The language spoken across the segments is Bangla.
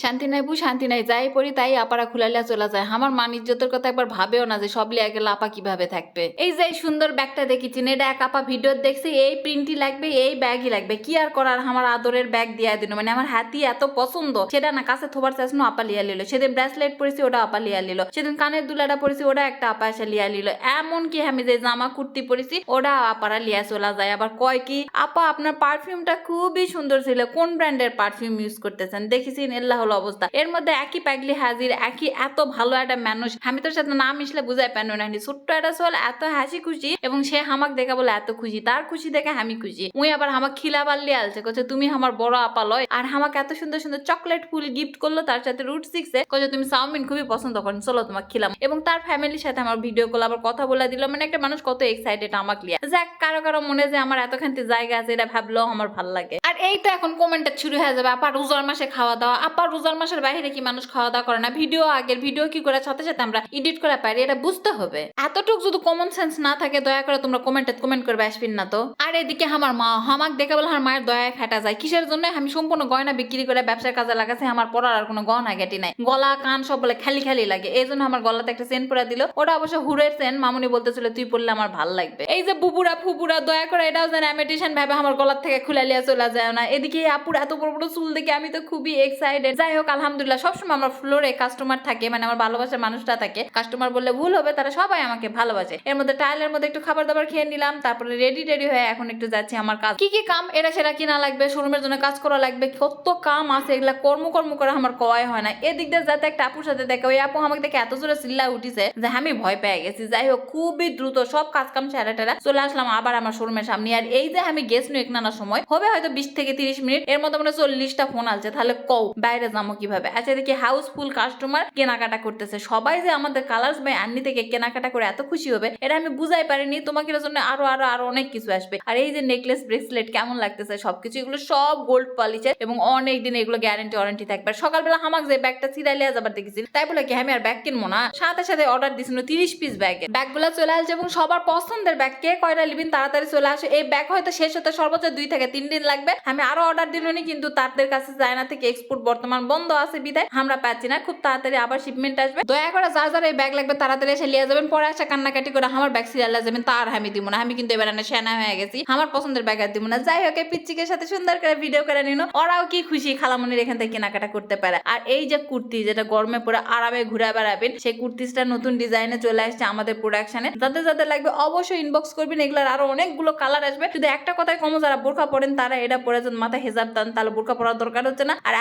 শান্তি নাই বু, শান্তি নাই, যাই পড়ি তাই আপারা খুলাইয়া চলে যায়। আমার মান ইজ্জতের কথা একবার ভাবেও না যে সব লিয়া গেলে আপা কিভাবে থাকবে। এই যে সুন্দর ব্যাগটা দেখিছেন, এটা এক আপা ভিডিও দেখছি, এই প্রিন্টই লাগবে, এই ব্যাগই লাগবে, কি আর করার, আমার আদরের ব্যাগ দিয়া দিল। মানে আমার হাতি এত পছন্দ, সেটা না কাছে থোবার চাইছিল, আপা লিয়া লিল। সেদিন ব্রেসলেট পরেছি, ওটা আপা লিয়া লিল। সেদিন কানের দুলাটা পরেছি, ওটা একটা আপা এসে লিয়া লিল। এমনকি আমি যে জামা কুর্তি পরেছি, ওটা আপারা লিয়া চলা যায়। আবার কয় কি, আপা আপনার পারফিউমটা খুবই সুন্দর ছিল, কোন ব্র্যান্ডের পারফিউম ইউজ করতেছেন? দেখেছেন এল্লা হলো অবস্থা। এর মধ্যে একই পাগলি হাজির, একই এত ভালো একটা মানুষ, আমি তোর সাথে না মিশলে বুঝাই পানো না। ছোট্ট একটা সোল এত হাসি খুশি, এবং সে হামাক দেখা বলে এত খুশি, তার খুশি দেখে আমি খুশি। উই আবার হামাক খিলা বাল্লি আলছে, কচ্ছে তুমি আমার বড় আপা লয়। আর হামাক এত সুন্দর সুন্দর চকলেট ফুল গিফট করলো, তার সাথে রুট সিক্সে কচ্ছে তুমি চাউমিন খুবই পছন্দ করেন, চলো তোমাকে খিলাম। এবং তার ফ্যামিলির সাথে আমার ভিডিও কল আবার কথা বলে দিল। মানে একটা মানুষ কত এক্সাইটেড আমাক লিয়া। যাক, কারো কারো মনে যে আমার এতখানি জায়গা আছে, এটা ভাবলেও আমার ভালো লাগে। আর এই তো এখন কমেন্টটা শুরু হয়ে যাবে, আপা রোজার মাসে খাওয়া দাওয়া। আপা রোজার মাসের বাইরে কি মানুষ খাওয়া দাওয়া করে না? ভিডিও আগের ভিডিও কি করে সাথে সাথে আমরা এডিট করে পারি, এটা বুঝতে হবে। এতটুকু যদি কমন সেন্স না থাকে, দয়া করে তোমরা কমেন্ট করবে, আসবেন না তো। আর এদিকে আমার মা হামাক দেখে বলে আমার মায়ের দয়ায় ফেটা যায়। কিসের জন্য? আমি সম্পূর্ণ গয়না বিক্রি করে ব্যবসার কাজে লাগাচ্ছি, আমার পড়ার আর কোনো গহনা গেটি নাই, গলা কান সব বলে খালি খালি লাগে। এই জন্য আমার গলাতে একটা চেন পরে দিল, ওটা অবশ্য হুরের চেন। মামুনি বলতেছিল তুই পড়লে আমার ভাল লাগবে। এই যে বুবুরা ফুপুরা, দয়া করে এটাও যেন অ্যামেটিশন ভাবে আমার গলার থেকে খুলে লিয়া চলে যায় না। এদিকে আপুর এত বড় বড় চুল দেখে আমি তো খুবই এক্সাইটেড। যাই হোক, আলহামদুলিল্লাহ সবসময় আমার ফ্লোরে কাস্টমার থাকে, মানে আমার ভালোবাসার মানুষটা থাকে। কাস্টমার বললে ভুল হবে, তারা সবাই আমাকে ভালোবাসে। এর মধ্যে টাইলের মধ্যে একটু খাবার দাবার খেয়ে নিলাম, তারপরে রেডি হয়ে এখন একটু যাচ্ছি আমার কাজ। কি কি কাম, এটা সেটা কিনা লাগবে, শোরুমের জন্য কাজ করা লাগবে, কত কাম আছে, এগুলা কর্ম করে আমার কয় হয় না। এদিক দিয়ে যাতে একটা আপুর সাথে দেখে, ওই আপু আমাকে দেখে এত জোরে চিল্লা উঠিছে যে আমি ভয় পেয়ে গেছি। যাই হোক, খুবই দ্রুত সব কাজ কাম সেরা টেরা চলে আসলাম আবার আমার শোরুমের সামনে। আর এই যে আমি গেছি এক নানা সময় হবে হয়তো 20 থেকে 30 মিনিট, এর মধ্যে মানে 40টা ফোন আসছে। তাহলে কও বাইরে যাবো কিভাবে? আচ্ছা, দেখি হাউসফুল কাস্টমার কেনাকাটা করতেছে। সবাই যে আমাদের কালার্স বাই আন্নি থেকে কেনাকাটা করে এত খুশি হবে, এটা আমি বুঝাই পারিনি। তোমাকে এর জন্য আরো অনেক কিছু আসবে। আর এই যে নেকলেস ব্রেসলেট কেমন লাগতেছে, সবকিছু এগুলো সব গোল্ড পলিশের, এবং অনেক দিন এগুলো গ্যারান্টি ওয়ারেন্টি থাকবে। সকালবেলা আমাকে যে ব্যাগটা সিরাইলিয়া যাবার দেখেছি, তাই বলে কি আমি আর ব্যাগ কিনবো না? সাথে সাথে অর্ডার দিয়েছিল 30 পিস ব্যাগের। ব্যাগগুলো চলে আসছে, এবং সবার পছন্দের ব্যাগ। কে কয়টা লিবিন তাড়াতাড়ি চলে আসে। এই ব্যাগ হয়তো শেষ হতে সর্বোচ্চ 2 থেকে 3 দিন লাগবে। আমি আরো অর্ডার দিলনি, কিন্তু তাদের কাছে চায়না থেকে এক্সপোর্ট বর্তমান বন্ধ আছে বিদায় আমরা পাচ্ছি না। খুব তাড়াতাড়ি আবার শিপমেন্ট আসবে। দয়া করে যার যার এই ব্যাগ লাগবে তাড়াতাড়ি এসে লিয়ে যাবেন। পরে আসা কান্নাকাটি করে আমার ব্যাগ সিরিয়াল যাবেন, তার আমি দিব না। আমি কিন্তু এবার সেনা হয়ে গেছি, আমার পছন্দের ব্যাগ আর দিব না। যাই হোক, পিচ্চিকের সাথে সুন্দর করে ভিডিও করে নিল, ওরাও কি খুশি খালামনির এখান থেকে কেনাকাটা করতে পারে। আর এই যে কুর্তি, যেটা গরমে পরে আরামে ঘুরে বেড়াবেন, সেই কুর্তিটা নতুন ডিজাইনে চলে আসছে আমাদের প্রোডাকশনে। যাদের লাগবে অবশ্যই ইনবক্স করবেন। এগুলোর আরো অনেকগুলো কালার আসবে। শুধু একটা কথাই কম, যারা বোরকা পরেন তারা এটা পরে যদি মাথায় হেজাব দেন, তাহলে বোরকা পরার দরকার হচ্ছে না। আর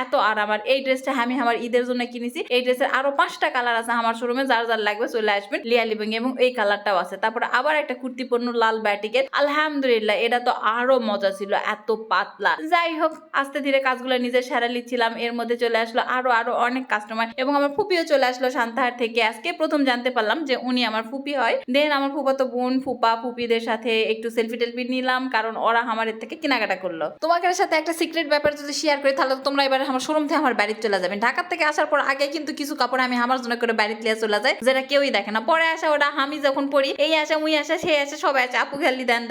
এত আরাম। আর এই ড্রেসটা আমি আমার ঈদের জন্য কিনেছি। এই ড্রেসের আরো 5টা কালার আছে আমার শোরুমে, যার লাগবে চলে আসবেন। লিয়া লিবিং এবং এই কালারটাও আছে। তারপরে আবার একটা কুর্তি পণ্য লাল ব্যাটিকের, আলহামদুলিল্লাহ এটা তো আরো মজা ছিল, এত পাতলা। যাই হোক, আস্তে ধীরে কাজগুলো নিজে সেরা লিচ্ছিলাম। এর মধ্যে চলে আসলো আরো অনেক কাস্টমার, এবং আমার ফুপিও চলে আসলো সান্তাহার থেকে। আজকে প্রথম জানতে পারলাম যে উনি আমার ফুপি হয়। দেন আমার ফুপাতো বোন ফুপা ফুপিদের সাথে একটু সেলফি টেলফি নিলাম, কারণ ওরা আমার এর থেকে কেনাকাটা করলো। তোমাদের সাথে একটা সিক্রেট ব্যাপার যদি শেয়ার করি, তাহলে তোমরা এবার আমার শোরুম থেকে আমার বাড়িতে চলে যাবেন। ঢাকা থেকে আসার পর আগে কিন্তু কিছু কাপড় আমি আমার জন্য করে বাড়িতে লিয়ে চলে যাই, যেটা কেউই দেখে না। পরে আসা ওটা আমি যখন পড়ি, এই আসা উই আসা সে আসে সবাই আছে, আপু খালি দেন।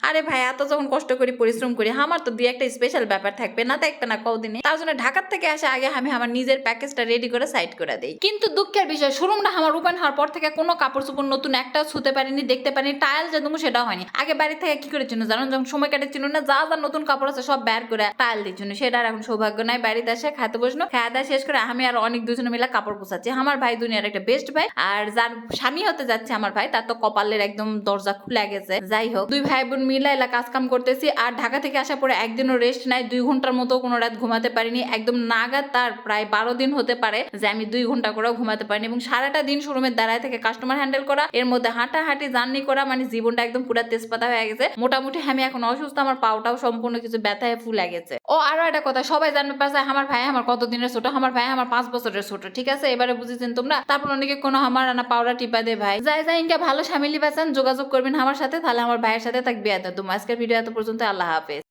আরে ভাই, এত যখন কষ্ট করি পরিশ্রম করি, আমার তো দুই একটা স্পেশাল ব্যাপার থাকবে না, থাকবে না কদিনে। তার জন্য ঢাকার থেকে আসা আগে আমি আমার নিজের প্যাকেজটা রেডি করে সাইড করে দেই। কিন্তু দুঃখের বিষয়, শোরুমটা আমার ওপেন হওয়ার পর থেকে কোনো কাপড় চোপড় নতুন একটাও ছুতে পারিনি, দেখতে পারিনি। টাইল যে দেবো সেটা হয়নি। আগে বাড়ি থেকে কি করেছিল জানো, যখন সময় কাটেছিল না, যা নতুন কাপড় আছে সব বের করে টাইল দিচ্ছিল। সেটা আর এখন সৌভাগ্য নাই। বাড়িতে এসে খাইতে বসলো, খাওয়া দাওয়া শেষ করে আমি আর অনেক দুজনে মিলে কাপড় পোছাচ্ছি। আমার ভাই দুনিয়ার একটা বেস্ট ভাই, আর যার স্বামী হতে যাচ্ছে আমার ভাই, তার তো কপালের একদম দরজা খুলে গেছে। যাই হোক, দুই ভাই বোন মিলে এলা কাজ কাম করতেছি। আর ঢাকা থেকে আসার পরে একদিনও রেস্ট নাই। 2 ঘন্টার মতো কোনো রাত ঘুমাতে পারিনি, একদম নাগাদ। তার প্রায় 12 দিন হতে পারে যে আমি 2 ঘন্টা করেও ঘুমাতে পারিনি, এবং সারাটা দিন শোরুমের দাঁড়ায় থেকে কাস্টমার হ্যান্ডেল করা, এর মধ্যে হাঁটাহাঁটি জার্নি করা, মানে জীবনটা একদম পুরো তেজপাতা হয়ে গেছে। মোটামুটি আমি এখন অসুস্থ, আমার পাওটাও সম্পূর্ণ কিছু ব্যথায় ফুলে গেছে। ও আরো একটা কথা, সবাই জানতে পারছে আমার ভাই আমার কত দিনের ছোট। আমার ভাই আমার 5 বছরের ছোট, ঠিক আছে? এবারে বুঝেছেন তোমরা। তারপর অনেকে কোনো আমার না পাউডার টিপা দে ভাই, যাই ইনকা ভালো স্বামী লিবাচান যোগাযোগ করবেন আমার সাথে, তাহলে আমার ভাইয়ের সাথে থাকবে। এত তোমার আজকের ভিডিও এত পর্যন্ত। আল্লাহ হাফেজ।